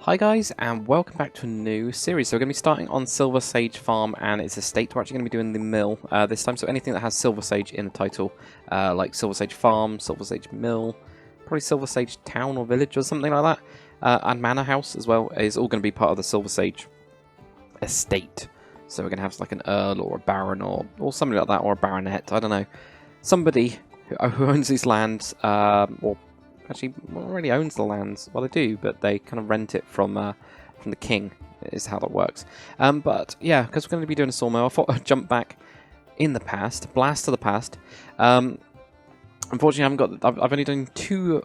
Hi guys, and welcome back to a new series. So we're going to be starting on Silversage Farm and its estate. We're actually going to be doing the mill this time, so anything that has Silversage in the title, like Silversage Farm, Silversage Mill, probably Silversage Town or Village or something like that, and Manor House as well, is all going to be part of the Silversage estate. So we're going to have like an Earl or a Baron or something like that, or a Baronet, I don't know. Somebody who owns these lands, or actually already owns the lands. Well, they do, but they kind of rent it from the king, is how that works. But yeah, because we're going to be doing a sawmill, I thought I'd jump back in the past, blast to the past. Unfortunately, I've only done two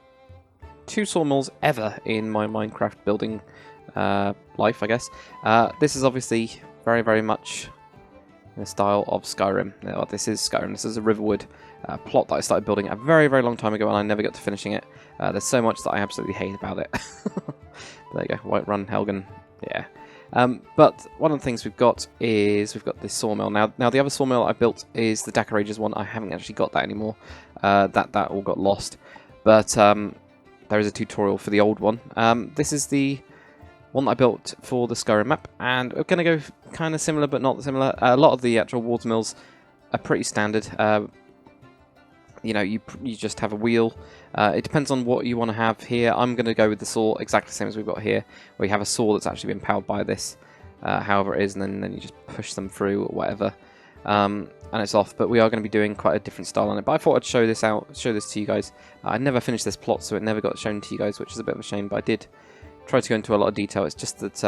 sawmills ever in my Minecraft building life, I guess. This is obviously very, very much in the style of Skyrim. This is Skyrim. This is a Riverwood plot that I started building a very, very long time ago, and I never got to finishing it. There's so much that I absolutely hate about it. There you go, Whiterun, Helgen, yeah. But one of the things we've got is we've got this sawmill. Now the other sawmill I built is the Decorager's one. I haven't actually got that anymore. That all got lost. But there is a tutorial for the old one. This is the one that I built for the Skyrim map, and we're going to go kind of similar but not similar. A lot of the actual watermills are pretty standard. You know, you just have a wheel. It depends on what you want to have here. I'm going to go with the saw exactly the same as we've got here, where you have a saw that's actually been powered by this, however it is, and then you just push them through or whatever, and it's off. But we are going to be doing quite a different style on it. But I thought I'd show this to you guys. I never finished this plot, so it never got shown to you guys, which is a bit of a shame. But I did try to go into a lot of detail. It's just that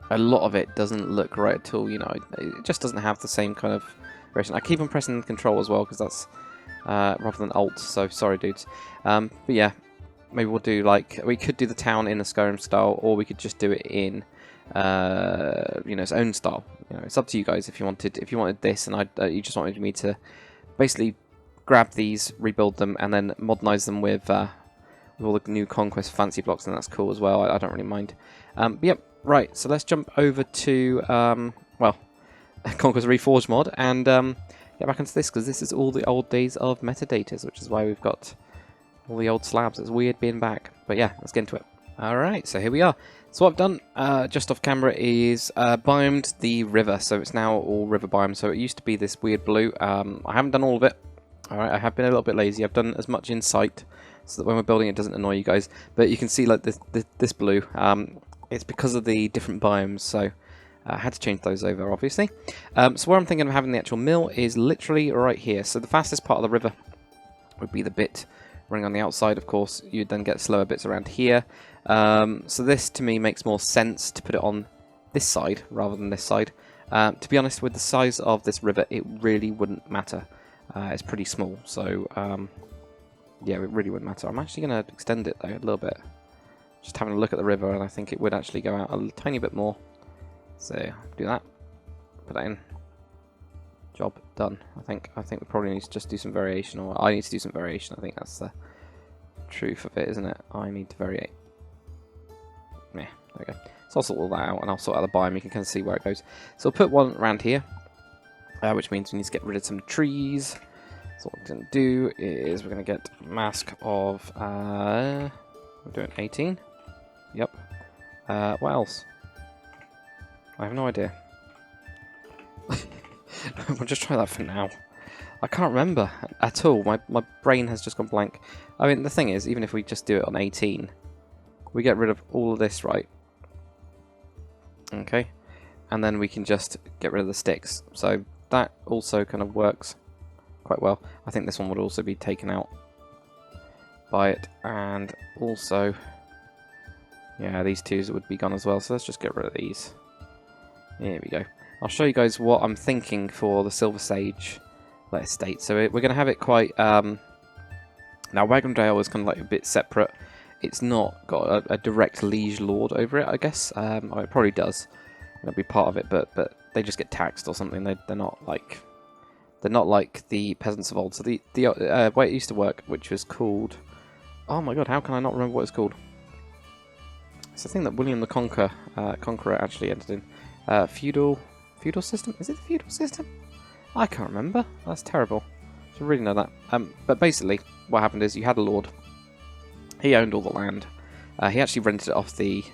a lot of it doesn't look right at all. You know, it just doesn't have the same kind of version. I keep on pressing control as well because that's rather than alt, so sorry dudes. But yeah, maybe we'll do like, we could do the town in the Skyrim style, or we could just do it in you know, its own style. You know, it's up to you guys if you wanted this, and you just wanted me to basically grab these, rebuild them, and then modernize them with all the new Conquest fancy blocks, and that's cool as well. I don't really mind. But yep, right, so let's jump over to well, Conquest Reforged mod, and get back into this, because this is all the old days of metadatas, which is why we've got all the old slabs. It's weird being back, but yeah, let's get into it. Alright, so here we are. So what I've done, just off camera, is biomed the river, so it's now all river biome. So it used to be this weird blue. I haven't done all of it. Alright, I have been a little bit lazy. I've done as much in sight, so that when we're building it doesn't annoy you guys. But you can see like this blue, it's because of the different biomes, so I had to change those over, obviously. So where I'm thinking of having the actual mill is literally right here. So the fastest part of the river would be the bit running on the outside, of course. You'd then get slower bits around here. So this, to me, makes more sense to put it on this side rather than this side. To be honest, with the size of this river, it really wouldn't matter. It's pretty small, so yeah, it really wouldn't matter. I'm actually going to extend it, though, a little bit. Just having a look at the river, and I think it would actually go out a tiny bit more. So do that, put that in, job done. I think we probably need to just do some variation, or I need to do some variation. I think that's the truth of it, isn't it? I need to variate. Yeah, there we go. So I'll sort all that out, and I'll sort out the biome. You can kind of see where it goes. So I'll put one around here, which means we need to get rid of some trees. So what we're going to do is we're going to get mask of we're doing 18. Yep. What else? I have no idea. We'll just try that for now. I can't remember at all. My brain has just gone blank. I mean, the thing is, even if we just do it on 18, we get rid of all of this, right? Okay. And then we can just get rid of the sticks. So that also kind of works quite well. I think this one would also be taken out by it. And also, yeah, these two would be gone as well. So let's just get rid of these. Here we go. I'll show you guys what I'm thinking for the Silversage estate. So we're going to have it quite... now, Wagondale is kind of like a bit separate. It's not got a direct liege lord over it, I guess. It probably does. It'll be part of it, but they just get taxed or something. They're not like the peasants of old. So the way it used to work, which was called... Oh my god, how can I not remember what it's called? It's the thing that William the Conqueror actually entered in. Feudal system? Is it the feudal system? I can't remember. That's terrible. I should really know that. But basically, what happened is you had a lord. He owned all the land. He actually rented it off the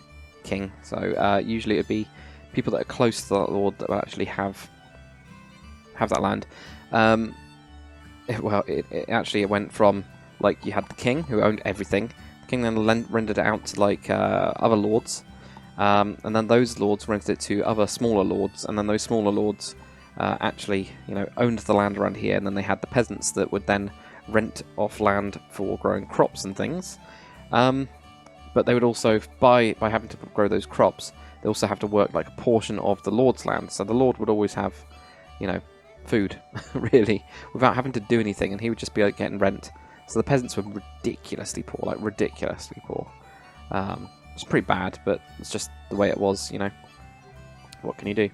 king, so usually it would be people that are close to that lord that will actually have that land. It went from, like, you had the king who owned everything. The king then rented it out to, like, other lords, and then those lords rented it to other smaller lords, and then those smaller lords actually, you know, owned the land around here, and then they had the peasants that would then rent off land for growing crops and things. But they would also, by having to grow those crops, they also have to work like a portion of the lord's land. So the lord would always have, you know, food, really, without having to do anything, and he would just be like getting rent. So the peasants were ridiculously poor, like ridiculously poor. It's pretty bad, but it's just the way it was, you know. What can you do?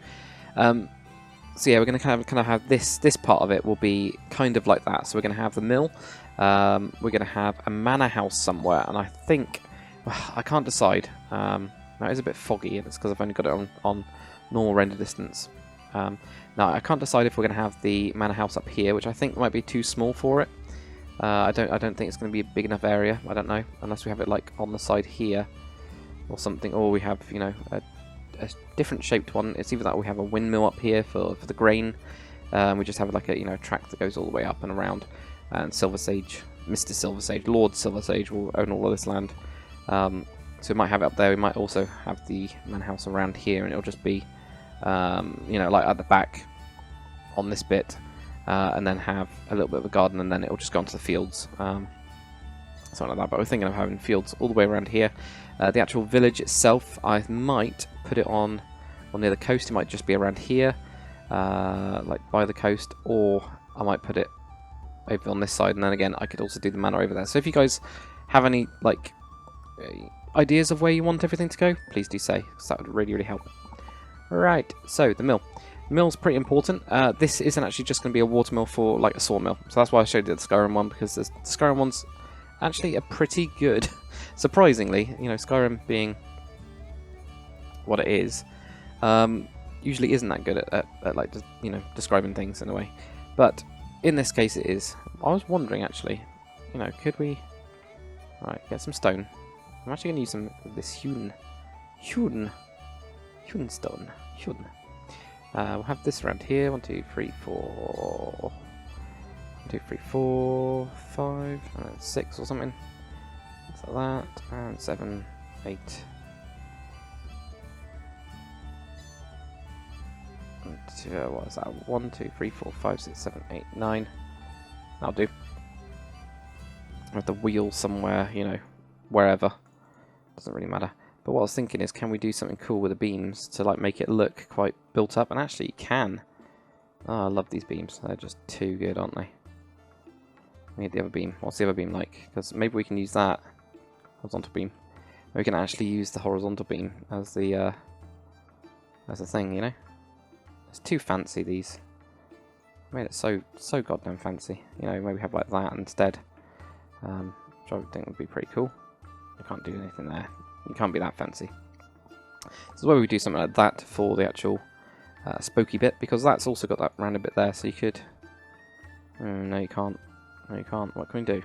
So yeah, we're going to kind of have this part of it will be kind of like that. So we're going to have the mill. We're going to have a manor house somewhere, and I think I can't decide. That is a bit foggy, and it's because I've only got it on normal render distance. Now I can't decide if we're going to have the manor house up here, which I think might be too small for it. I don't think it's going to be a big enough area. I don't know, unless we have it like on the side here or something, or we have, you know, a different shaped one. It's either that or we have a windmill up here for the grain. We just have like a, you know, track that goes all the way up and around. And Silversage, Mr. Silversage, Lord Silversage will own all of this land. So we might have it up there. We might also have the manor house around here, and it'll just be, you know, like at the back on this bit, and then have a little bit of a garden, and then it'll just go onto the fields, something like that. But we're thinking of having fields all the way around here. The actual village itself, I might put it on near the coast. It might just be around here, like by the coast, or I might put it over on this side, and then again I could also do the manor over there. So if you guys have any like ideas of where you want everything to go, please do say, because that would really help. Right, so the mill. The mill's pretty important. This isn't actually just going to be a water mill for like a sawmill, so that's why I showed you the Skyrim one, because the Skyrim one's actually a pretty good, surprisingly, you know, Skyrim being what it is, usually isn't that good at like, you know, describing things in a way, but in this case it is. I was wondering actually, you know, could we, right, get some stone. I'm actually going to use some of this hewn stone. We'll have this around here. 1, 2, 3, 4. 1, 2, 3, 4, 5, and 6 or something. Just like that. And 7, 8. And what is that? 1, 2, 3, 4, 5, 6, 7, 8, 9. That'll do. With the wheel somewhere, you know, wherever. Doesn't really matter. But what I was thinking is, can we do something cool with the beams to like make it look quite built up? And actually you can. Oh, I love these beams. They're just too good, aren't they? We need the other beam. What's the other beam like? Because maybe we can use that horizontal beam. We can actually use the horizontal beam as the thing, you know? It's too fancy, these. Made it so goddamn fancy. You know, maybe have like that instead. Which I would think would be pretty cool. I can't do anything there. You can't be that fancy. So why we do something like that for the actual spooky bit, because that's also got that random bit there, so you could... no, you can't. No, you can't. What can we do?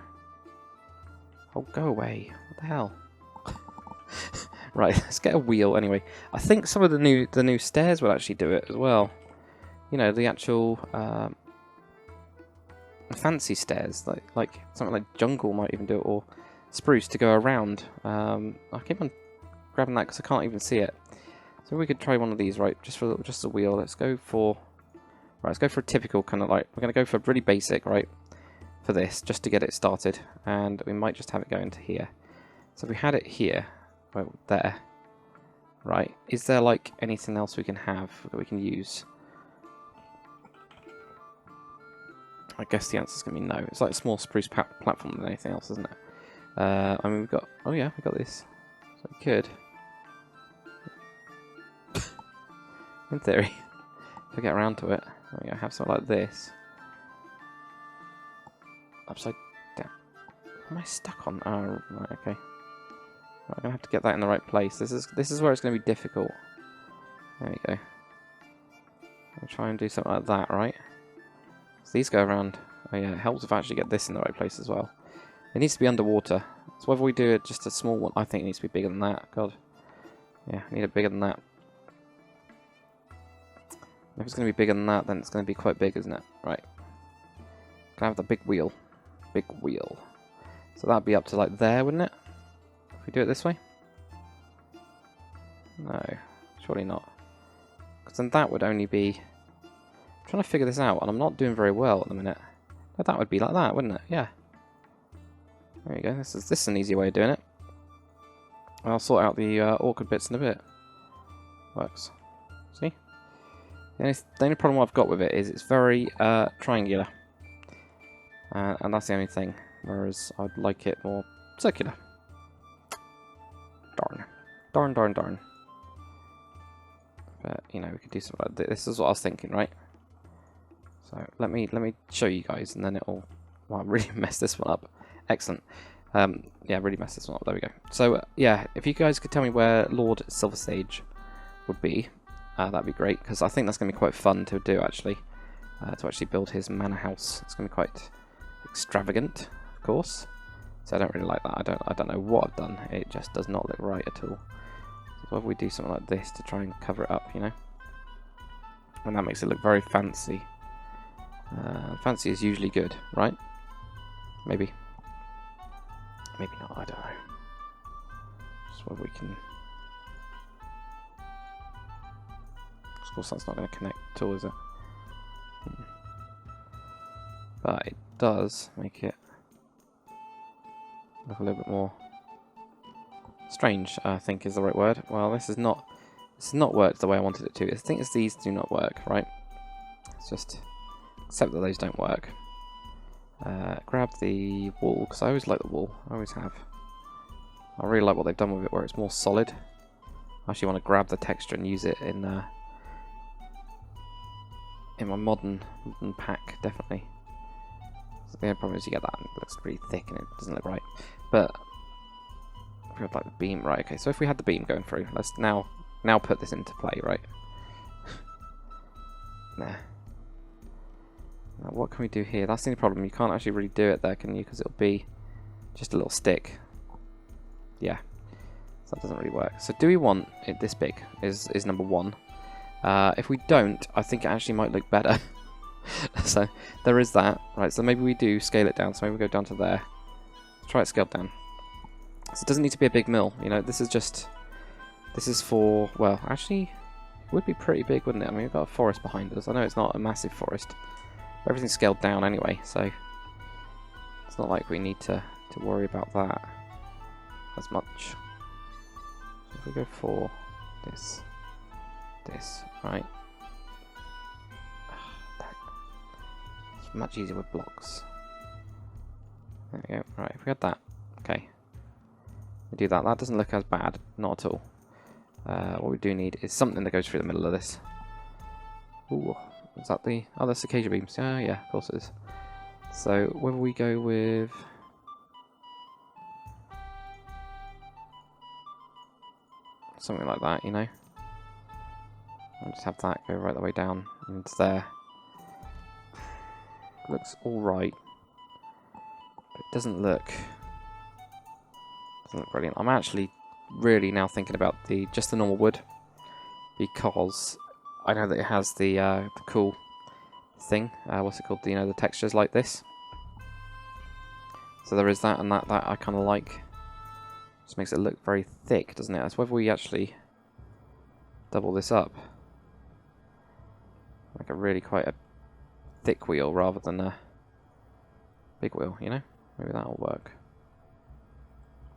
Oh, go away. What the hell? Right, let's get a wheel anyway. I think some of the new stairs will actually do it as well. You know, the actual fancy stairs, like something like jungle might even do it, or spruce to go around. I keep on grabbing that because I can't even see it. So we could try one of these, right? Just a wheel. Let's go for a typical kind of like, we're going to go for really basic, right? For this, just to get it started, and we might just have it go into here. So if we had it here, well, there, right? Is there like anything else we can have that we can use? I guess the answer's going to be no. It's like a small spruce platform than anything else, isn't it? I mean, we've got... Oh yeah, we got this. So we could... in theory, if I get around to it, we have something like this. Upside down. What am I stuck on? Oh, right, okay. Right, I'm going to have to get that in the right place. This is where it's going to be difficult. There we go. I'll try and do something like that, right? So these go around. Oh yeah, it helps if I actually get this in the right place as well. It needs to be underwater. So whether we do it just a small one, I think it needs to be bigger than that. God. Yeah, I need it bigger than that. If it's going to be bigger than that, then it's going to be quite big, isn't it? Right. Can I have the big wheel? Big wheel. So that'd be up to like there, wouldn't it? If we do it this way? No, surely not. Because then that would only be... I'm trying to figure this out, and I'm not doing very well at the minute. But that would be like that, wouldn't it? Yeah. There you go. This is an easy way of doing it. I'll sort out the awkward bits in a bit. Works. See? The only problem I've got with it is it's very triangular. And that's the only thing. Whereas I'd like it more circular. Darn. Darn, darn, darn. But, you know, we could do something like this. This is what I was thinking, right? So, let me show you guys, and then it'll... Well, really mess this one up. Excellent. Yeah, really mess this one up. There we go. So, yeah, if you guys could tell me where Lord Silversage would be, that'd be great, because I think that's going to be quite fun to do, actually. To actually build his manor house. It's going to be quite extravagant, of course. So I don't really like that. I don't know what I've done. It just does not look right at all. So if we do something like this to try and cover it up, you know? And that makes it look very fancy. Fancy is usually good, right? Maybe. Maybe not, I don't know. Just whether we can... Of course that's not going to connect at all, is it? But it does make it look a little bit more strange, I think is the right word. Well, this has not worked the way I wanted it to. I think it's these do not work, right? It's just accept that those don't work. Grab the wall, because I always like the wall. I always have. I really like what they've done with it, where it's more solid. I actually want to grab the texture and use it in my modern pack, definitely. So the only problem is you get that and it looks pretty thick and it doesn't look right. But if we had like the beam, right? Okay, so if we had the beam going through, let's now put this into play, right? There. Now what can we do here? That's the only problem. You can't actually really do it there, can you? Because it'll be just a little stick. Yeah. So that doesn't really work. So do we want it this big? Is number one. If we don't, I think it actually might look better. So there is that. Right, so maybe we do scale it down. So maybe we go down to there. Let's try it scaled down. So it doesn't need to be a big mill. You know, this is for, well, actually, it would be pretty big, wouldn't it? I mean, we've got a forest behind us. I know it's not a massive forest. But everything's scaled down anyway, so it's not like we need to worry about that as much. So if we go for this, right? It's much easier with blocks. There we go. Right, if we had that, okay. We do that. That doesn't look as bad, not at all. What we do need is something that goes through the middle of this. Ooh, is that the... Oh, that's acacia beams. Yeah, of course it is. So, whether we go with... something like that, you know? I'll just have that go right the way down into there. Looks alright. But it doesn't look brilliant. I'm actually really now thinking about just the normal wood, because I know that it has the cool thing. What's it called? You know, the textures like this. So there is that, and that I kind of like. Just makes it look very thick, doesn't it? That's whether we actually double this up, like a really quite a thick wheel rather than a big wheel. You know, maybe that'll work.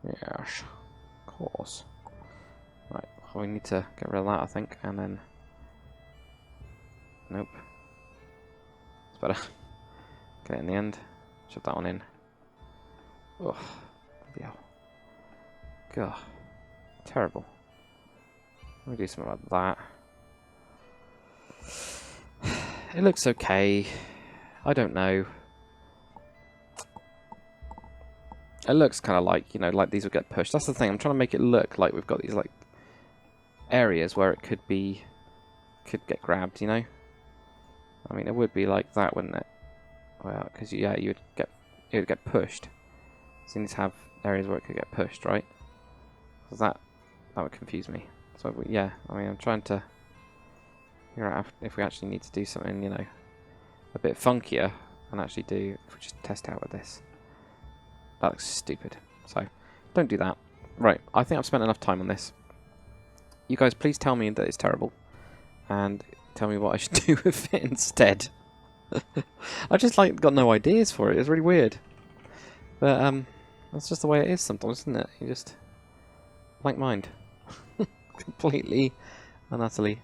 Yes, of course. Right, well, we need to get rid of that, I think, and then... Nope. It's better. Get it in the end. Shove that one in. Ugh. Yeah. God. Terrible. Let me do something like that. It looks okay. I don't know. It looks kind of like, you know, like these would get pushed. That's the thing. I'm trying to make it look like we've got these, like, areas where it could get grabbed, you know? I mean, it would be like that, wouldn't it? Well, because, yeah, it would get pushed. So you need to have areas where it could get pushed, right? Because that would confuse me. So yeah, I mean, I'm trying to figure out if we actually need to do something, you know, a bit funkier, and actually do. If we just test out with this, that looks stupid. So don't do that. Right, I think I've spent enough time on this. You guys, please tell me that it's terrible, and tell me what I should do with it instead. I just like got no ideas for it. It's really weird, but that's just the way it is sometimes, isn't it? You just blank mind, completely and utterly,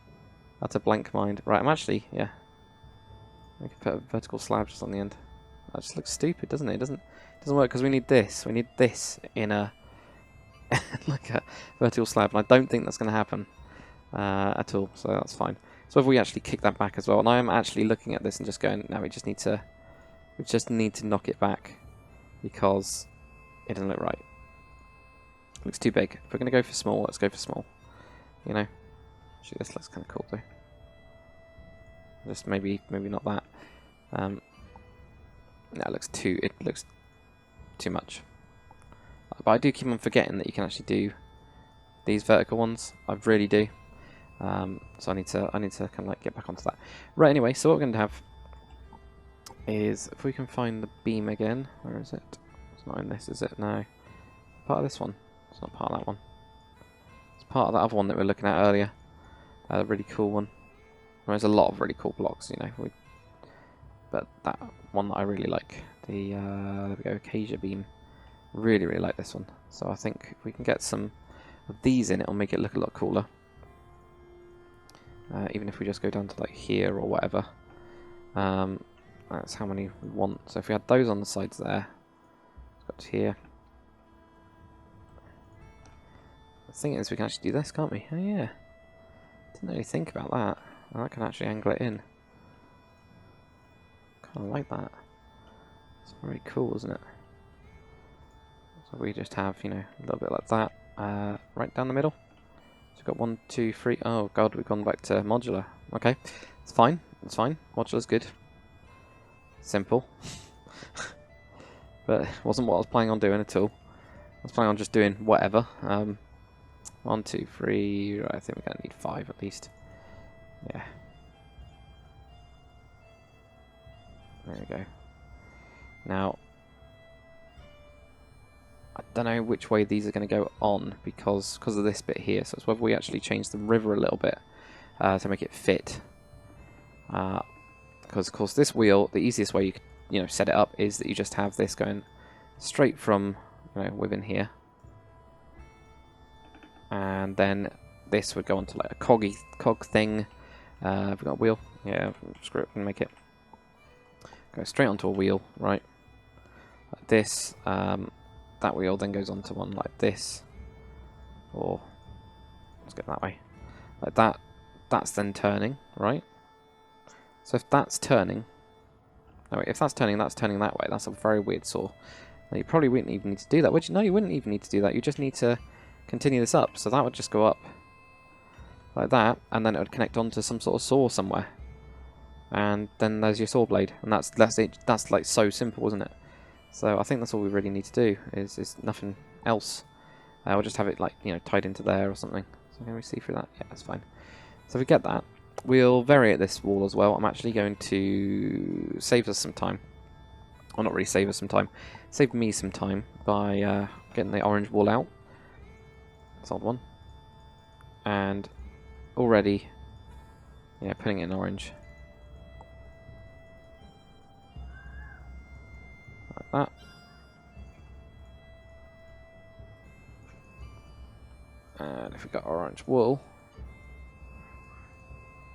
utter blank mind. Right, I'm actually I could put a vertical slab just on the end. That just looks stupid, doesn't it? It doesn't work because we need this. We need this in a like a vertical slab, and I don't think that's going to happen at all. So that's fine. So if we actually kick that back as well, and I am actually looking at this and just going, no, we just need to knock it back because it doesn't look right. It looks too big. If we're going to go for small, let's go for small. You know, actually this looks kind of cool though. Just maybe not that. No, it looks too much. But I do keep on forgetting that you can actually do these vertical ones. I really do. So I need to kind of like get back onto that. Right. Anyway, so what we're going to have is if we can find the beam again. Where is it? It's not in this, is it? No. Part of this one. It's not part of that one. It's part of that other one that we were looking at earlier. A really cool one. There's a lot of really cool blocks, you know. But that one that I really like, the there we go, Acacia beam. Really like this one. So I think if we can get some of these in, it'll make it look a lot cooler. Even if we just go down to like here or whatever. That's how many we want. So if we had those on the sides there, it's got to here. The thing is, we can actually do this, can't we? Oh yeah. Didn't really think about that. Well, that can actually angle it in. Kind of like that. It's very cool, isn't it? So we just have, you know, a little bit like that, right down the middle. So we've got 1, 2, 3. Oh god, we've gone back to modular. Okay, it's fine. It's fine. Modular's good. Simple. But it wasn't what I was planning on doing at all. I was planning on just doing whatever. 1, 2, 3. Right, I think we're going to need 5 at least. Yeah. There we go. Now, I don't know which way these are going to go on because of this bit here. So it's whether we actually change the river a little bit to make it fit. Because of course this wheel, the easiest way you could, you know, set it up is that you just have this going straight from, you know, within here, and then this would go onto like a cog thing. Have we got a wheel? Yeah, screw it and make it go straight onto a wheel, right? Like this. That wheel then goes onto one like this, or let's get that way, like that. That's then turning, right? So if that's turning, no wait, if that's turning that way. That's a very weird saw. Now you probably wouldn't even need to do that. Which no, you wouldn't even need to do that. You just need to continue this up. So that would just go up like that, and then it would connect onto some sort of saw somewhere, and then there's your saw blade, and that's it. That's like so simple, isn't it? So I think that's all we really need to do. Is nothing else. We'll just have it like, you know, tied into there or something. So can we see through that? Yeah, that's fine. So if we get that, we'll variate this wall as well. I'm actually going to save us some time. Well, not really save us some time. Save me some time by getting the orange wall out. That's old one. And already, yeah, putting it in orange. Like that. And if we got orange wool,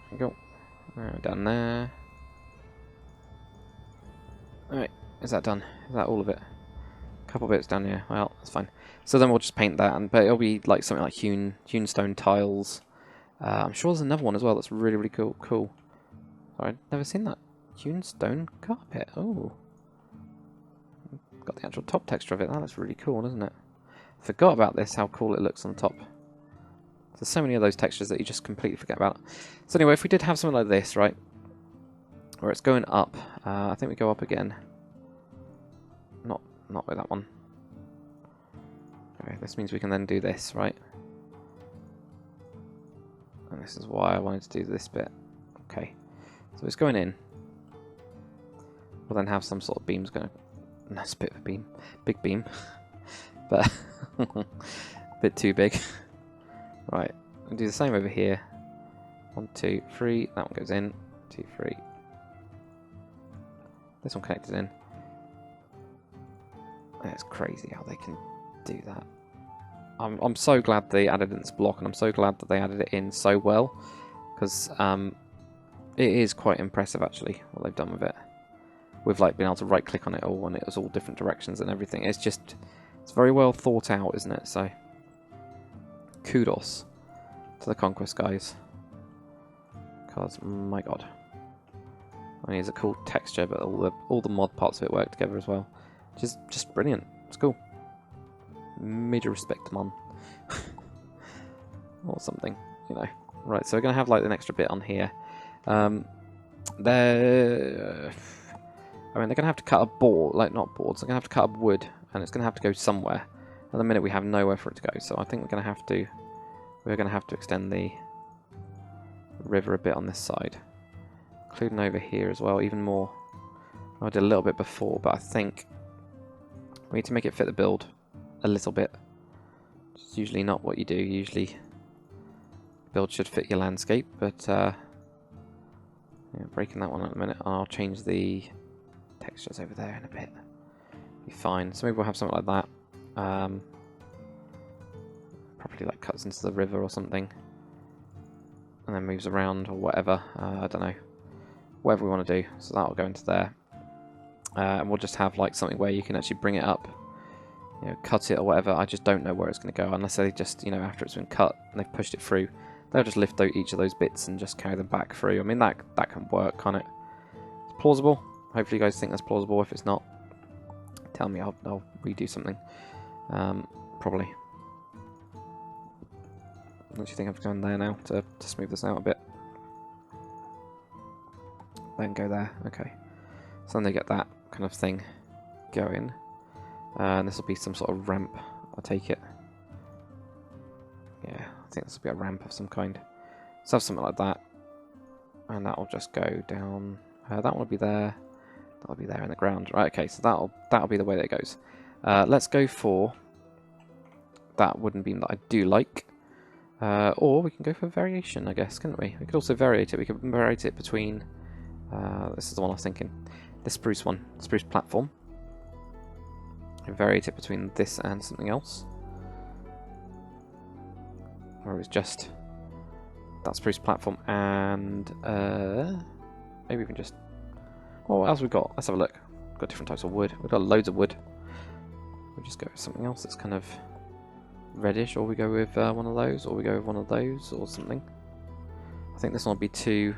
there we go. Down there. Alright, is that done? Is that all of it? A couple bits down here. Well, that's fine. So then we'll just paint that, but it'll be like something like hewn stone tiles. I'm sure there's another one as well that's really cool. Sorry, I've never seen that. Hewn stone carpet. Oh. Got the actual top texture of it. That looks really cool, doesn't it? Forgot about this, how cool it looks on the top. There's so many of those textures that you just completely forget about. So anyway, if we did have something like this, right, where it's going up, I think we go up again. Not with that one. Okay, this means we can then do this, right? And this is why I wanted to do this bit. Okay, so it's going in. We'll then have some sort of beams going. That's a bit of a beam. Big beam. But a bit too big. Right, I'll do the same over here. 1, 2, 3. That one goes in. 2, 3. This one connected in. It's crazy how they can do that. I'm so glad they added in this block, and I'm so glad that they added it in so well, because it is quite impressive actually what they've done with it. With like being able to right click on it all, and it was all different directions and everything. It's very well thought out, isn't it? So kudos to the Conquest guys, because my god, I mean, it's a cool texture, but all the mod parts of it work together as well. Just brilliant. It's cool. Major respect, man. Or something, you know. Right, so we're going to have like an extra bit on here. I mean, they're going to have to cut a board, like not boards, they're going to have to cut up wood, and it's going to have to go somewhere. At the minute we have nowhere for it to go, so I think we're going to have to extend the river a bit on this side. Including over here as well, even more. I did a little bit before, but I think we need to make it fit the build a little bit. It's usually not what you do. Usually the build should fit your landscape, but yeah, breaking that one at the minute. I'll change the textures over there in a bit. Be fine. So maybe we'll have something like that. Probably like cuts into the river or something, and then moves around or whatever. I don't know. Whatever we want to do. So that'll go into there. And we'll just have like something where you can actually bring it up, you know, cut it or whatever. I just don't know where it's going to go, unless they just, you know, after it's been cut and they've pushed it through, they'll just lift out each of those bits and just carry them back through. I mean, that can work, can't it? It's plausible. Hopefully you guys think that's plausible. If it's not, tell me, I'll redo something. Probably. What do you think? I'm going there now to smooth this out a bit. Then go there. Okay. So then they get that kind of thing going. And this will be some sort of ramp, I take it. Yeah, I think this will be a ramp of some kind. So have something like that. And that will just go down. That one will be there. That'll be there in the ground. Right, okay, so that'll be the way that it goes. Let's go for that wooden beam that I do like. Or we can go for variation, I guess, couldn't we? We could also variate it. We could variate it between... this is the one I was thinking. This spruce one, spruce platform. Variate it between this and something else. Or it's just that spruce platform and maybe we can just... Well, what else we've got? Let's have a look. We've got different types of wood. We've got loads of wood. We'll just go with something else that's kind of reddish, or we go with one of those, or we go with one of those, or something. I think this one will be too...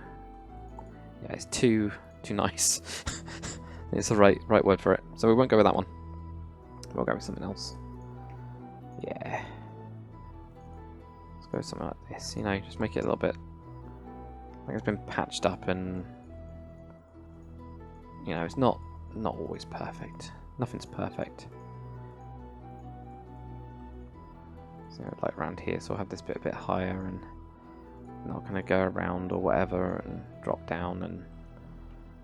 Yeah, it's too nice. It's the right word for it. So we won't go with that one. We'll go with something else. Yeah. Let's go with something like this. You know, just make it a little bit... I think it's been patched up, and you know, it's not always perfect. Nothing's perfect. So like around here, so I'll have this bit a bit higher and not going to go around or whatever and drop down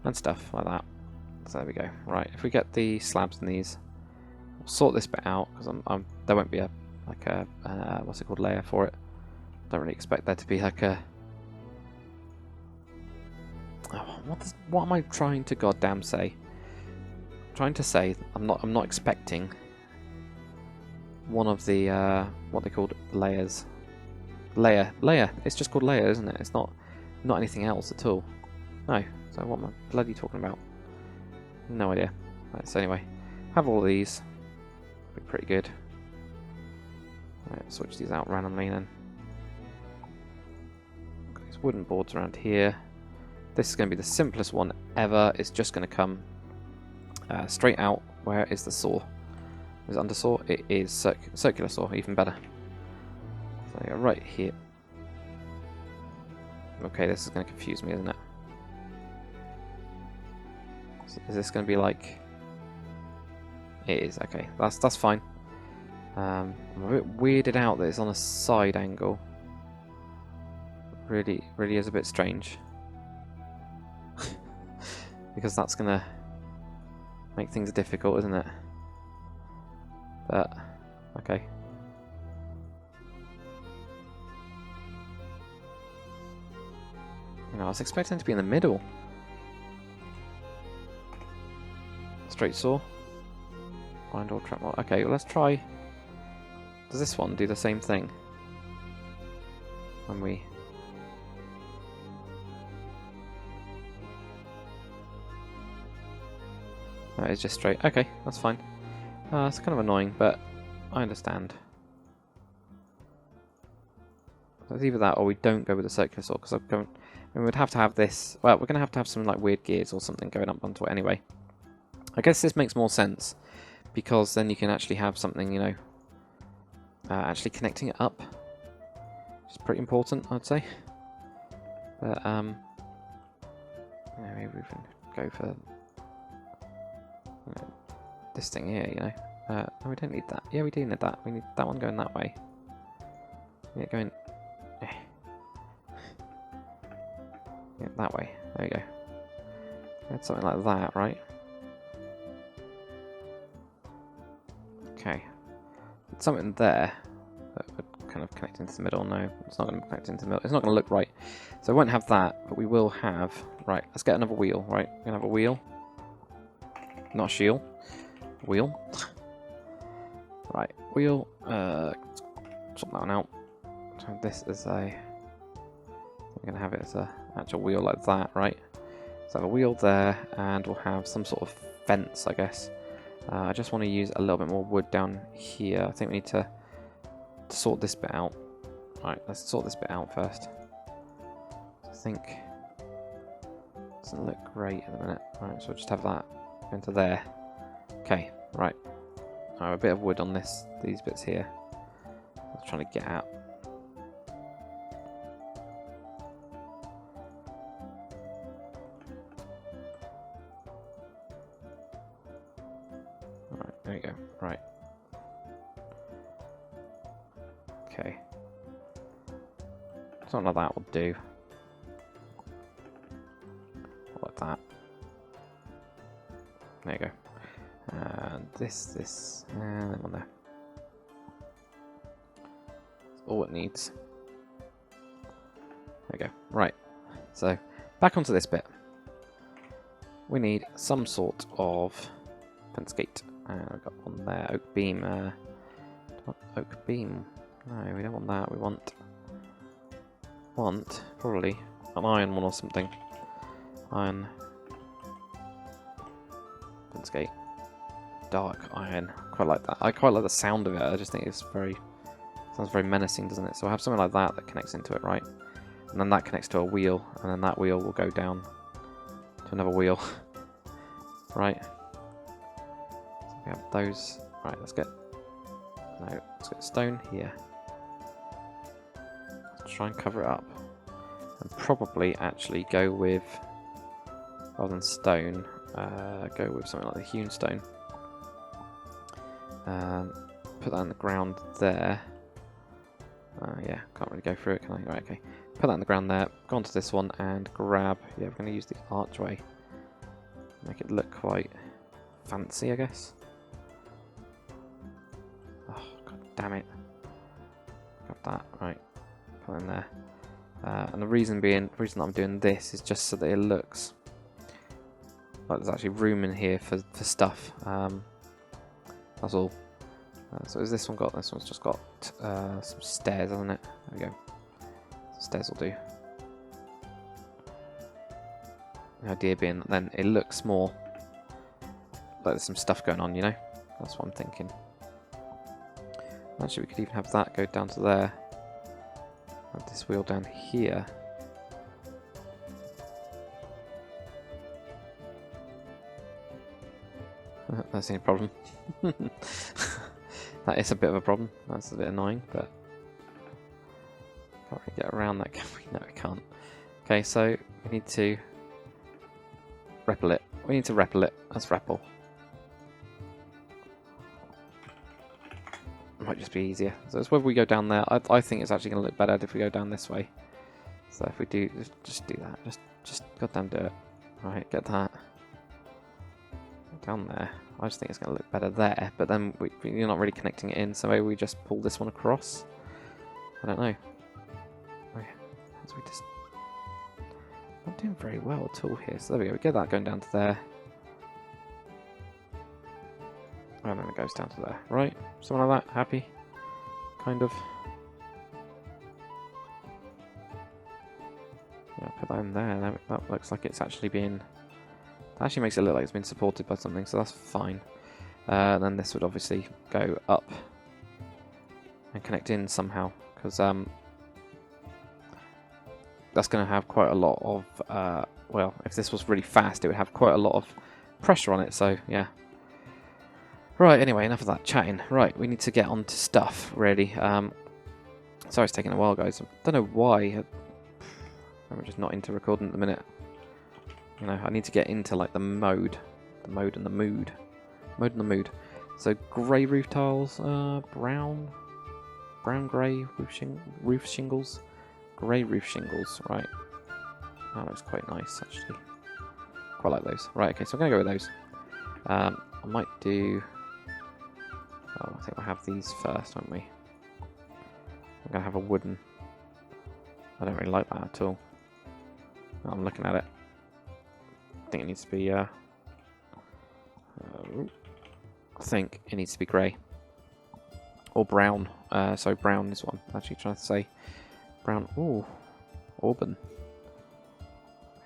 and stuff like that. So there we go. Right, if we get the slabs in these, we'll sort this bit out, because there won't be a what's it called, layer for it. Don't really expect there to be like a... Oh, what am I trying to goddamn say? I'm trying to say I'm not expecting one of the what they called layers. Layer. It's just called layer, isn't it? It's not anything else at all. No. So what am I bloody talking about? No idea. Right, so anyway, have all of these. Be pretty good. Right, switch these out randomly then. Got these wooden boards around here. This is going to be the simplest one ever. It's just going to come straight out. Where is the saw? Is it under saw? It is circular saw, even better. So yeah, right here. Okay, this is going to confuse me, isn't it? So is this going to be like... It is, okay. That's fine. I'm a bit weirded out that it's on a side angle. Really is a bit strange. Because that's gonna make things difficult, isn't it? But, okay. You know, I was expecting it to be in the middle. Straight saw. Bind or trap. Okay, well, let's try. Does this one do the same thing? When we. No, it's just straight. Okay, that's fine. It's kind of annoying, but I understand. So it's either that or we don't go with the circular saw, because we would have to have this. Well, we're going to have some like weird gears or something going up onto it anyway. I guess this makes more sense, because then you can actually have something, you know, actually connecting it up. Which is pretty important, I'd say. But, yeah, maybe we can go for this thing here, you know. No, we don't need that. Yeah, we do need that. We need that one going that way. Yeah, going... Yeah, that way. There we go. Had something like that, right? Okay. Something there that would kind of connect into the middle. No, it's not going to connect into the middle. It's not going to look right. So we won't have that, but we will have... Right, let's get another wheel, right? We're going to have a wheel. Not a shield. Wheel. Right, wheel. Swap that one out. So this is a... We're going to have it as an actual wheel like that, right? So have a wheel there, and we'll have some sort of fence, I guess. I just want to use a little bit more wood down here. I think we need to sort this bit out. Alright, let's sort this bit out first. I think it doesn't look great at the minute. Alright, so we'll just have that go into there. Okay, right. Alright, a bit of wood on these bits here. I was trying to get out. Alright, there you go. Right. Okay. Something like that will do. Like that. There you go. And this, and then one there. That's all it needs. There we go. Right. So, back onto this bit. We need some sort of fence gate. And I've got one there. Oak beam. Oak beam. No, we don't want that. We want probably an iron one or something. Iron. Fence gate. Dark iron. Quite like that. I quite like the sound of it. I just think it's sounds very menacing, doesn't it? So we'll have something like that that connects into it, right? And then that connects to a wheel, and then that wheel will go down to another wheel. Right. So we have those. Right, let's get stone here. Let's try and cover it up. And probably actually go with, rather than stone, go with something like the hewn stone. Put that on the ground there. Yeah, can't really go through it, can I? Right, okay. Put that on the ground there. Go onto this one and grab. Yeah, we're going to use the archway. Make it look quite fancy, I guess. Oh, god damn it. Got that. Right. Put it in there. And the reason that I'm doing this is just so that it looks like there's actually room in here for stuff. That's all. So has this one got? This one's just got some stairs, hasn't it? There we go. Some stairs will do. The idea being that then it looks more like there's some stuff going on, you know? That's what I'm thinking. Actually, we could even have that go down to there. Have this wheel down here. That's any problem. That is a bit of a problem. That's a bit annoying, but can't really get around that, can we? No, we can't. Okay, so we need to repel it. We need to repel it. Let's repel. might just be easier. So it's whether we go down there. I think it's actually going to look better if we go down this way. So if we do, just do that. Just goddamn do it. Right, get that. Down there. I just think it's going to look better there. But then you're not really connecting it in. So maybe we just pull this one across. I don't know. Okay. So we just... not doing very well at all here. So there we go. We get that going down to there. And then it goes down to there. Right? Something like that. Happy? Kind of. Yeah, put that in there. That looks like it's actually being... that actually makes it look like it's been supported by something, so that's fine. Then this would obviously go up and connect in somehow, because that's going to have quite a lot of... well, if this was really fast, it would have quite a lot of pressure on it, so yeah. Right, anyway, enough of that chatting. Right, we need to get on to stuff, really. Sorry it's taking a while, guys. I don't know why. I'm just not into recording at the minute. You know, I need to get into, like, the mode. The mode and the mood. Mode and the mood. So, grey roof tiles, brown, grey roof shingles, grey roof shingles, right. That looks quite nice, actually. Quite like those. Right, okay, so I'm going to go with those. I might do... oh, I think we'll have these first, won't we? I'm going to have a wooden... I don't really like that at all. I'm looking at it. I think it needs to be... I think it needs to be grey. Or brown. So brown is what I'm actually trying to say. Brown. Ooh. Auburn.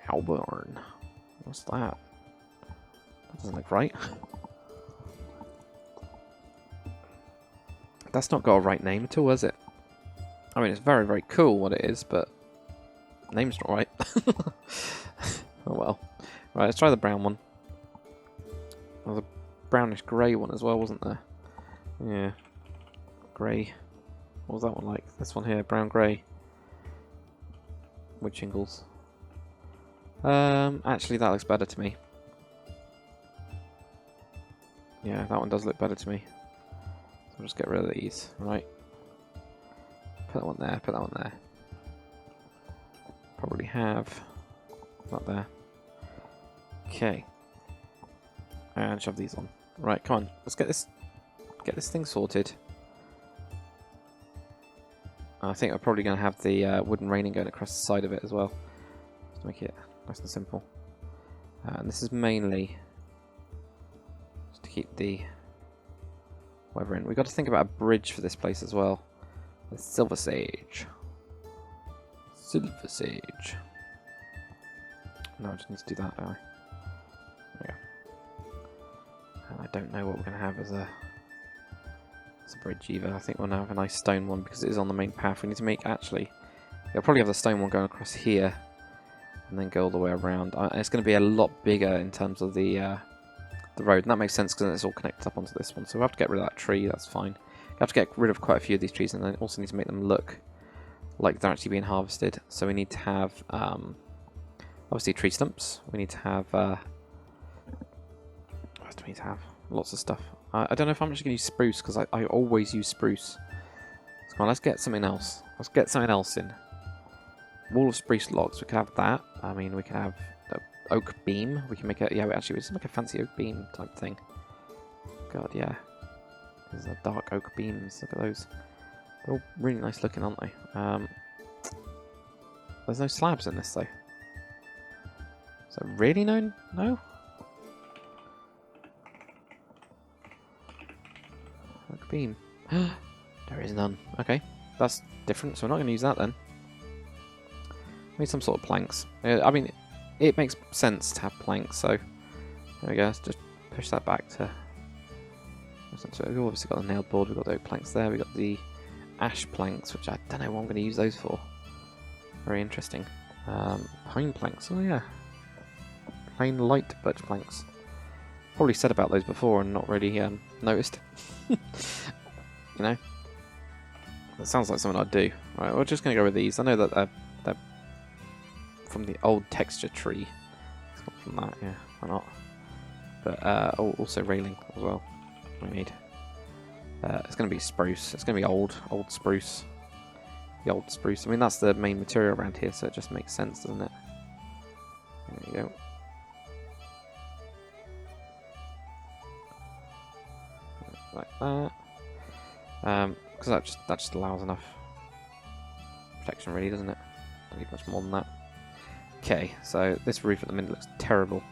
Auburn. What's that? That doesn't look right. That's not got a right name at all, has it? I mean, it's very, very cool what it is, but the name's not right. Oh well. Right, let's try the brown one. There was a brownish grey one as well, wasn't there? Yeah. Grey. What was that one like? This one here, brown grey. Wood shingles. Actually that looks better to me. Yeah, that one does look better to me. So I'll just get rid of these, right? Put that one there, put that one there. Probably have... not there. Okay. And shove these on. Right, come on. Let's get this thing sorted. I think we're probably going to have the wooden railing going across the side of it as well. Just to make it nice and simple. And this is mainly just to keep the weather in. We've got to think about a bridge for this place as well. The Silversage. Silversage. No, I just need to do that, don't I? Yeah. And I don't know what we're going to have as a bridge either. I think we'll now have a nice stone one because it is on the main path. We need to make, actually, we'll probably have the stone one going across here and then go all the way around. It's going to be a lot bigger in terms of the road, and that makes sense because it's all connected up onto this one. So we'll have to get rid of that tree, that's fine. We have to get rid of quite a few of these trees, and then also need to make them look like they're actually being harvested. So we need to have obviously tree stumps. We need to have what do we need to have? Lots of stuff. I don't know if I'm actually going to use spruce because I always use spruce. So come on, let's get something else. Let's get something else in. Wall of spruce logs. We can have that. I mean, we can have the oak beam. We can make a actually we just make a fancy oak beam type thing. God, yeah. These are dark oak beams. Look at those. They're all really nice looking, aren't they? There's no slabs in this though. Is that really no? No? Oak beam. There is none. Okay, that's different, so we're not going to use that then. We need some sort of planks. I mean, it makes sense to have planks, so there we go. Let's just push that back to... We've obviously got the nailed board, we've got the oak planks there, we've got the ash planks, which I don't know what I'm going to use those for. Very interesting. Pine planks, oh yeah. Plain light birch planks. Probably said about those before and not really noticed. You know? That sounds like something I'd do. Right, we're just going to go with these. I know that they're from the old texture tree. It's got from that, yeah, why not? But also railing as well. We need. It's going to be spruce. It's going to be old spruce. The old spruce. I mean, that's the main material around here, so it just makes sense, doesn't it? There you go. Like that. Because that just allows enough protection, really, doesn't it? Don't need much more than that. Okay, so this roof at the minute looks terrible.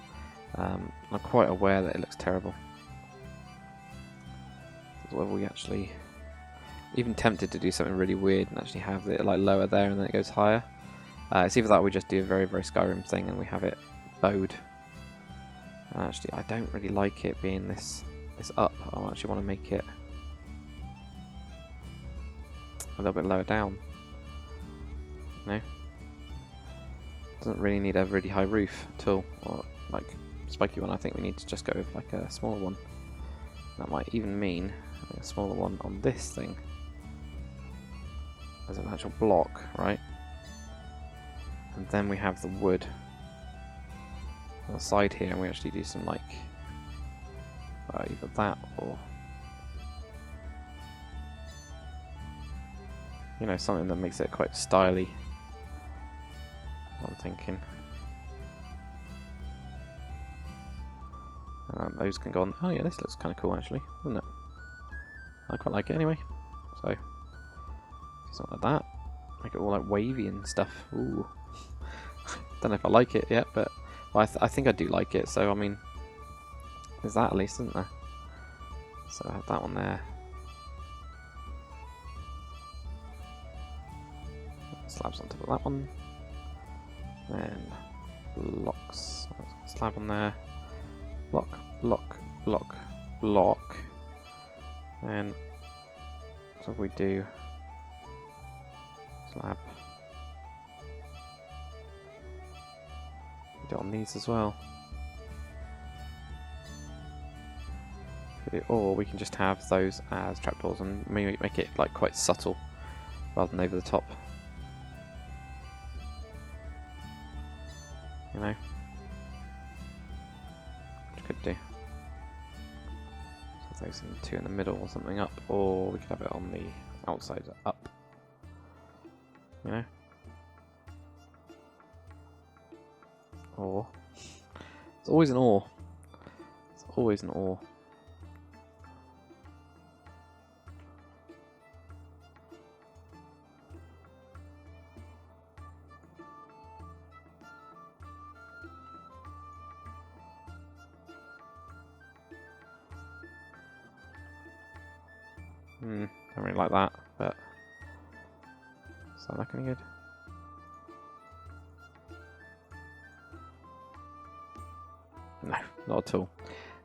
I'm quite aware that it looks terrible. So whether we actually even tempted to do something really weird and actually have it like lower there and then it goes higher. It's either that or we just do a very, very Skyrim thing and we have it bowed. And actually, I don't really like it being this up. I actually want to make it a little bit lower down. No, doesn't really need a really high roof at all, or like spiky one. I think we need to just go with like a smaller one. That might even mean a smaller one on this thing as an actual block, right? And then we have the wood on the side here, and we actually do some like either that or, you know, something that makes it quite stylish. I'm thinking. Those can go on. Oh yeah, this looks kind of cool actually, doesn't it? I quite like it anyway. So something like that. Make it all like wavy and stuff. Ooh. Don't know if I like it yet, but well, I think I do like it. So I mean, there's that at least, isn't there? So I have that one there. Slabs on top of that one. Then blocks. Slab on there. Block, block, block, block. And so we do slab. We do it on these as well. Or we can just have those as trapdoors and maybe make it like quite subtle rather than over the top. You know, which could do. So those two in the middle or something up, or we could have it on the outside up. You know, or it's always an or. It's always an or. Don't really like that, but does that look any good? No, not at all.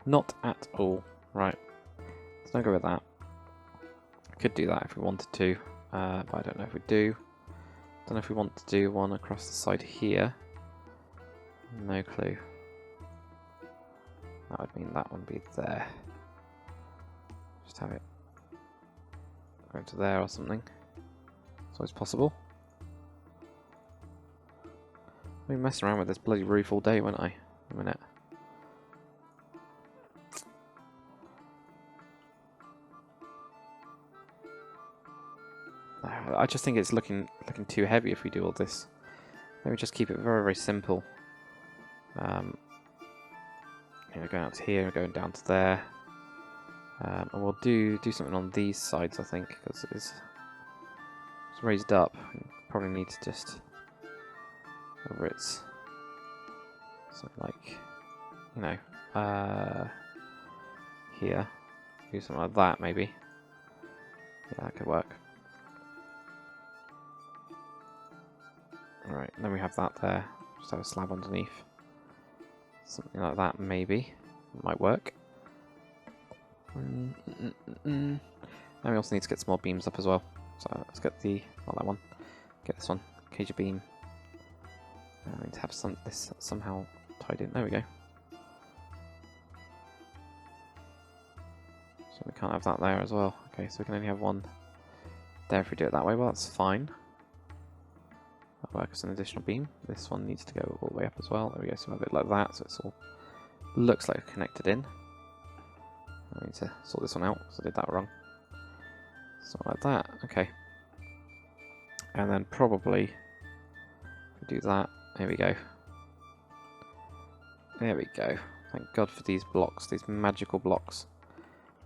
Not at all. Right, let's not go with that. I could do that if we wanted to, but I don't know if we do. Don't know if we want to do one across the side here. No clue. That would mean that one be there. Just have it go to there or something. It's always possible. I'll be messing around with this bloody roof all day, won't I? In a minute. I just think it's looking too heavy if we do all this. Let me just keep it very, very simple. You know, going out to here, going down to there. And we'll do something on these sides, I think, because it's raised up. We probably need to just, whether it's something like, you know, here, do something like that maybe. Yeah, that could work. Alright, then we have that there. Just have a slab underneath. Something like that maybe. Might work. And we also need to get some more beams up as well. So let's get not that one. Get this one. Cage of beam. I need to have this somehow tied in. There we go. So we can't have that there as well. Okay, so we can only have one there if we do it that way. Well, that's fine. That works as an additional beam. This one needs to go all the way up as well. There we go. So a bit like that. So it's all looks like connected in. I need to sort this one out because I did that wrong. Something like that. Okay. And then probably do that. There we go. There we go. Thank God for these blocks, these magical blocks.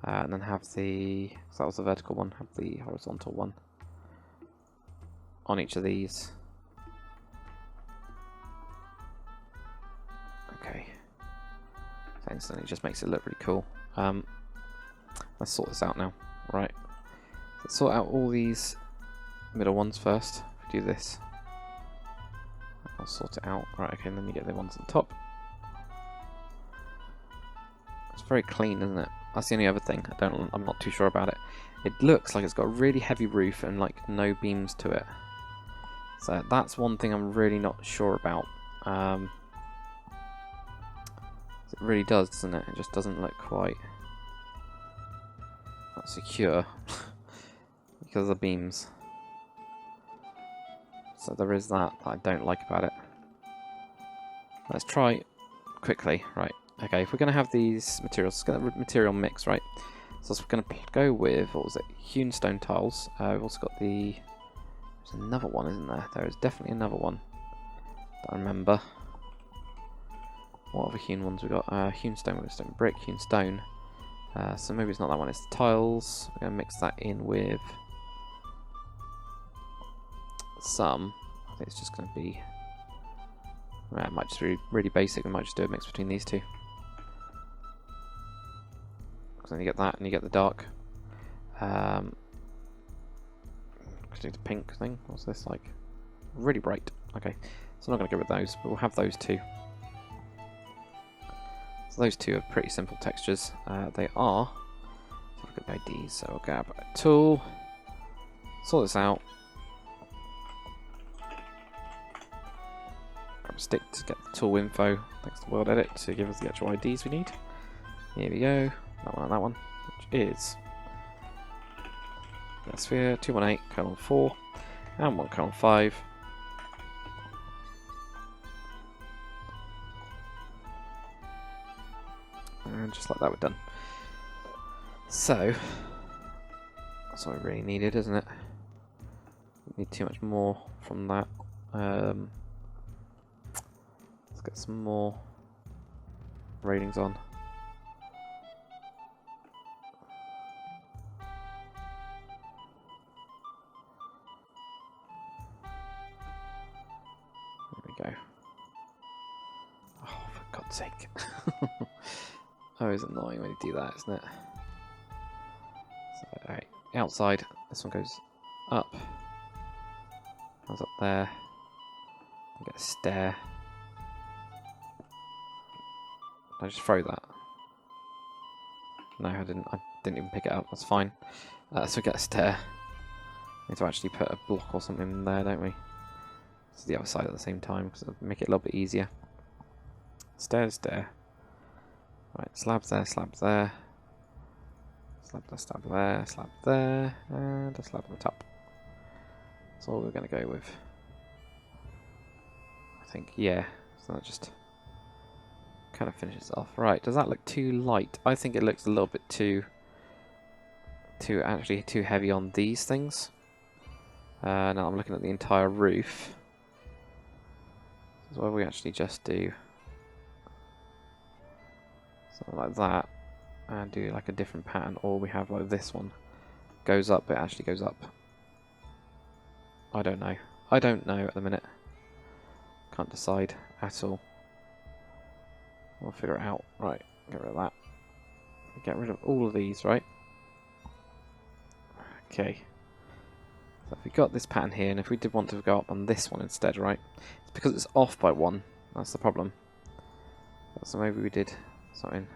And then have the... So that was the vertical one. Have the horizontal one on each of these. Okay. So instantly it just makes it look really cool. Let's sort this out now. Right. Let's sort out all these middle ones first. If we do this, I'll sort it out. Right, okay, and then you get the ones at the top. It's very clean, isn't it? That's the only other thing. I'm not too sure about it. It looks like it's got a really heavy roof and like no beams to it. So that's one thing I'm really not sure about. It really does, doesn't it? It just doesn't look quite that secure because of the beams. So there is that I don't like about it. Let's try quickly. Right. Okay, if we're going to have these materials, let's get a material mix, right? So we're going to go with, what was it? Hewn stone tiles. We've also got the... There's another one, isn't there? There is definitely another one. Don't remember. What other hewn ones we got? Hewn stone, stone brick, hewn stone. So maybe it's not that one, it's the tiles. We're going to mix that in with some. I think it's just going to be... Well, it might just be really basic. We might just do a mix between these two. Because then you get that and you get the dark. Could do the pink thing. What's this like? Really bright. Okay, so I'm not going to go with those, but we'll have those two. So those two are pretty simple textures. They are. Let's look at IDs. So we'll grab a tool, sort this out. Grab a stick to get the tool info. Thanks to World Edit to give us the actual IDs we need. Here we go. That one and that one, which is the sphere 218:4 and 1:5. And just like that, we're done. So that's what we really needed, isn't it? We need too much more from that. Let's get some more ratings on. There we go. Oh, for God's sake. Always annoying when you do that, isn't it? So, alright, outside, this one goes up. Goes up there. You get a stair. Did I just throw that? No, I didn't even pick it up, that's fine. So we get a stair. We need to actually put a block or something in there, don't we? To the other side at the same time, because it'll make it a little bit easier. Stair, stair. Right, slabs there, slabs there. Slab there, slab there, slab there, and a slab on the top. That's all we're going to go with. I think, yeah. So that just kind of finishes off. Right, does that look too light? I think it looks a little bit too heavy on these things. Now I'm looking at the entire roof. So what if we actually just do something like that and do like a different pattern, or we have like this one goes up, it actually goes up. I don't know. I don't know at the minute. Can't decide at all. We'll figure it out. Right, get rid of that. Get rid of all of these, right? Okay. So if we got this pattern here, and if we did want to go up on this one instead, right? It's because it's off by one. That's the problem. So maybe we did something.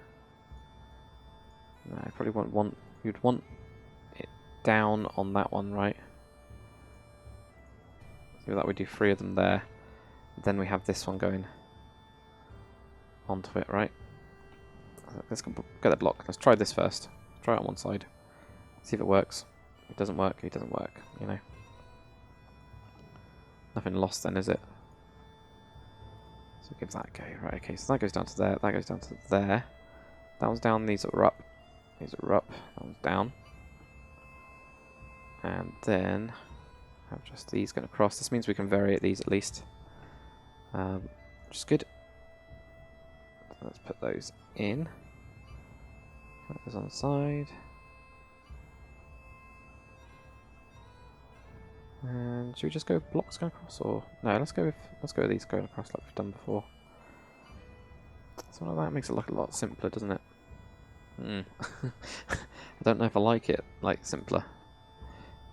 No, I probably wouldn't want. You'd want it down on that one, right? So that we do 3 of them there. Then we have this one going onto it, right? Let's get the block. Let's try this first. Try it on one side. See if it works. If it doesn't work, it doesn't work, you know. Nothing lost then, is it? So give that a go. Right, okay, so that goes down to there, that goes down to there. That one's down, these are up. These are up, that one's down. And then have just these going across. This means we can variate these at least, which is good. So let's put those in. Put those on the side. And should we just go blocks going across, or no? Let's go with these going across like we've done before. Something like that makes it look a lot simpler, doesn't it? I don't know if I like it like simpler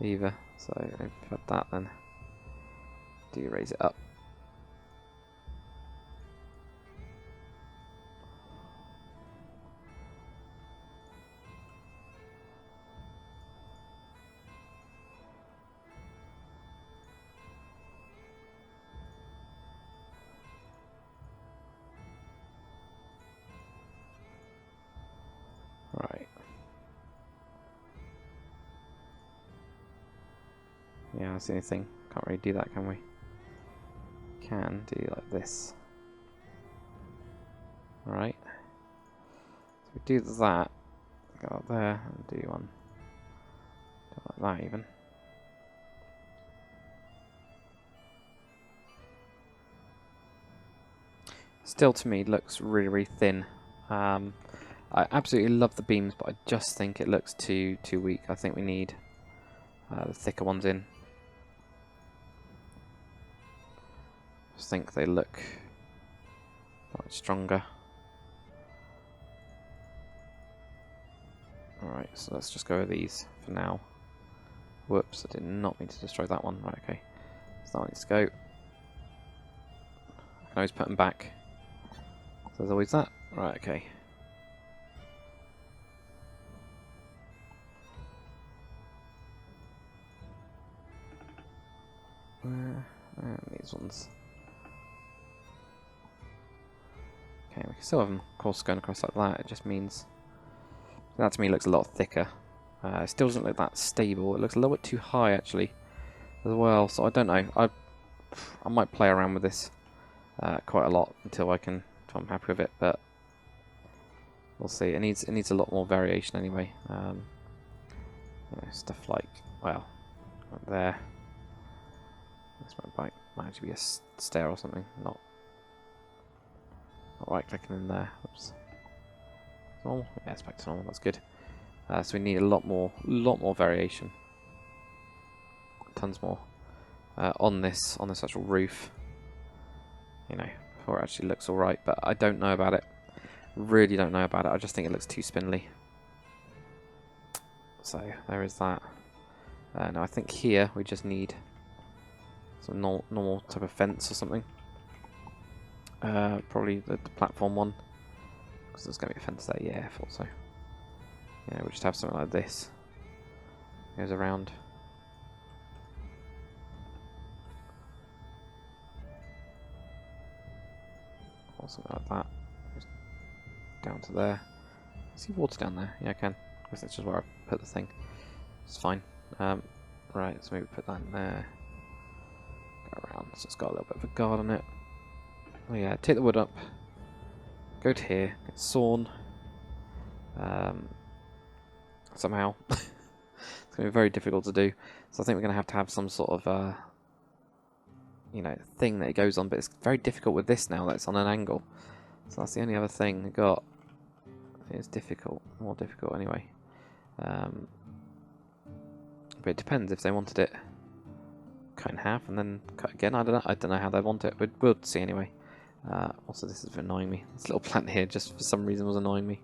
either. So if we have that, then do you raise it up? Right. Yeah, that's the only thing. Can't really do that, can we? Can do like this. Alright. So we do that. Go up there and do one. Do like that even. Still, to me, looks really, really thin. I absolutely love the beams, but I just think it looks too weak. I think we need the thicker ones in. I think they look much stronger. Alright, so let's just go with these for now. Whoops, I did not mean to destroy that one. Right, okay. So that one needs to go. I can always put them back. So there's always that. Right, okay. And these ones. Okay, we can still have them, of course, going across like that. It just means that to me looks a lot thicker. It still doesn't look that stable. It looks a little bit too high actually, as well. So I don't know. I might play around with this quite a lot until I'm happy with it. But we'll see. It needs a lot more variation anyway. You know, stuff like, well, right there. This might actually be a stair or something. Not right clicking in there. Oops. Normal. Yeah, it's back to normal. That's good. So we need a lot more variation. Tons more on this actual roof. You know, before it actually looks all right. But I don't know about it. Really don't know about it. I just think it looks too spindly. So there is that. Now I think here we just need some normal type of fence or something. Probably the platform one, because there's going to be a fence there. Yeah, I thought so. Yeah, we'll just have something like this. Goes around. Or something like that. Just down to there. See water down there? Yeah, I can. I guess that's just where I put the thing. It's fine. Right, so maybe put that in there. Go around. So it's got a little bit of a guard on it. Oh yeah, take the wood up. Go to here. Get sawn. Somehow. It's going to be very difficult to do. So I think we're going to have some sort of, you know, thing that it goes on. But it's very difficult with this now that it's on an angle. So that's the only other thing I got. It's difficult. More difficult anyway. But it depends if they wanted it cut in half and then cut again. I don't know how they want it. But we'll see anyway. Also, this is annoying me. This little plant here just for some reason was annoying me.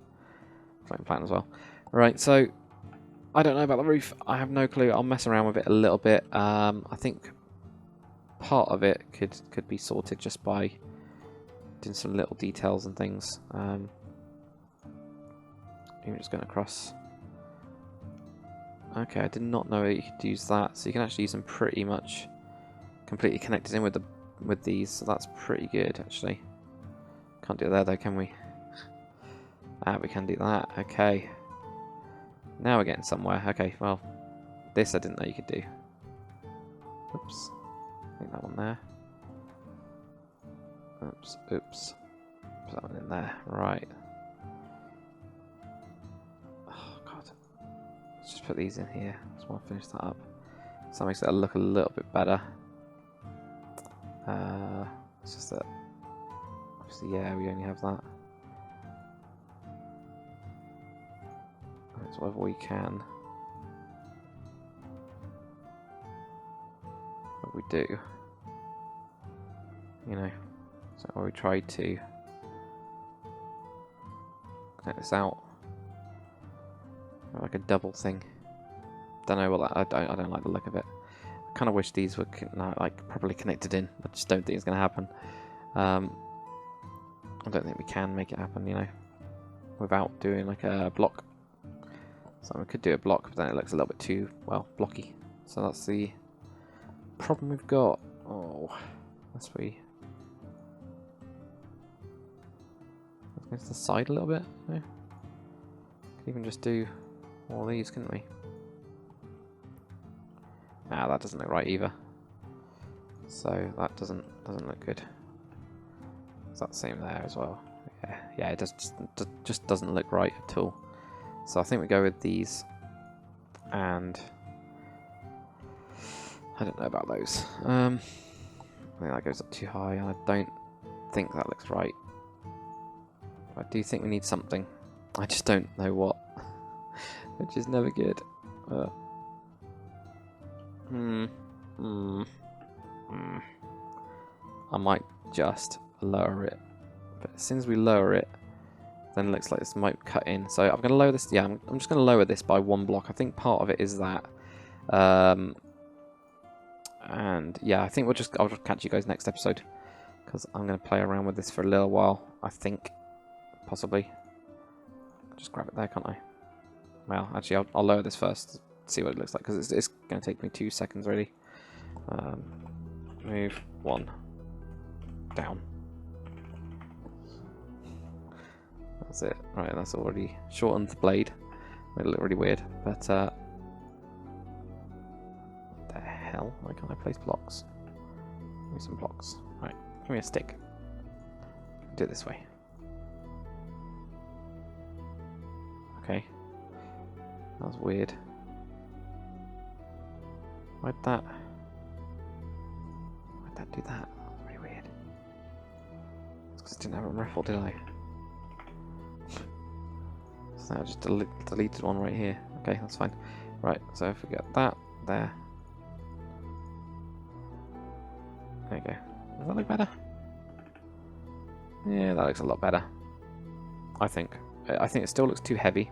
Floating plant as well. Right, so I don't know about the roof. I have no clue. I'll mess around with it a little bit. I think part of it could be sorted just by doing some little details and things. Even just going across. Okay, I did not know you could use that. So you can actually use them pretty much completely connected in with these. So that's pretty good actually. Can't do it there though, can we? We can do that. Okay. Now we're getting somewhere. Okay, well, this I didn't know you could do. Oops. I think that one there. Oops, oops. Put that one in there. Right. Oh, God. Let's just put these in here. Just want to finish that up. So that makes it look a little bit better. It's just that, obviously, yeah, we only have that. It's whatever we can. What we do, you know, so we try to connect this out like a double thing. Don't know what that. I don't like the look of it. I kind of wish these were like properly connected in. I just don't think it's going to happen. I don't think we can make it happen, you know, without doing like a block. So we could do a block, but then it looks a little bit too, well, blocky. So that's the problem we've got. Oh, unless we go to the side a little bit. No? Could even just do all these, couldn't we? Ah, that doesn't look right either. So that doesn't look good. Is that the same there as well? Yeah, it just doesn't look right at all. So I think we go with these, and I don't know about those. I think that goes up too high, and I don't think that looks right. I do think we need something. I just don't know what, which is never good. I might just lower it, but as soon as we lower it, then it looks like this might cut in. So I'm going to lower this. Yeah, I'm just going to lower this by 1 block. I think part of it is that. And yeah, I think I'll just catch you guys next episode, because I'm going to play around with this for a little while. I think, possibly. Just grab it there, can't I? Well, actually, I'll lower this first, see what it looks like, because it's going to take me 2 seconds really. Move 1 down. That's it. Right, that's already shortened the blade. Made it look really weird, but what the hell? Why can't I place blocks? Give me some blocks. Right, give me a stick. Do it this way. Okay. That was weird. Why'd that do that? That was really weird. It's because I didn't have it raffled, did I? So I just deleted one right here. Okay, that's fine. Right, so if we get that there. There you go. Does that look better? Yeah, that looks a lot better. I think. I think it still looks too heavy.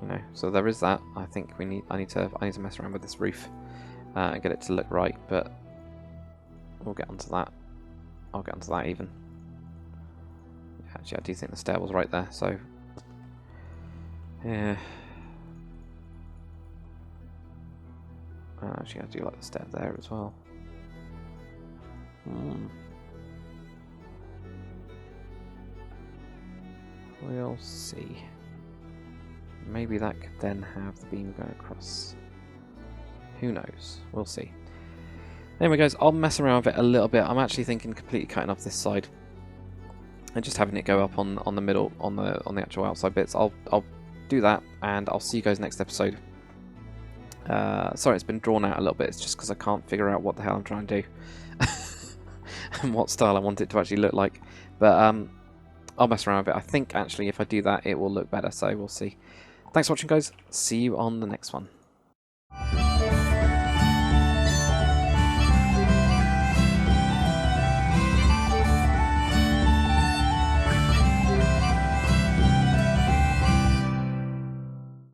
You know, so there is that. I think I need to mess around with this roof and get it to look right, but we'll get onto that. I'll get onto that even. Actually, I do think the stair was right there, so yeah. Actually, I do like the stair there as well. We'll see. Maybe that could then have the beam going across. Who knows? We'll see. Anyway, guys, I'll mess around with it a little bit. I'm actually thinking completely cutting off this side and just having it go up on the middle, on the actual outside bits. I'll do that, and I'll see you guys next episode. Sorry, it's been drawn out a little bit. It's just because I can't figure out what the hell I'm trying to do and what style I want it to actually look like. But I'll mess around with it. I think actually if I do that, it will look better. So we'll see. Thanks for watching, guys. See you on the next one.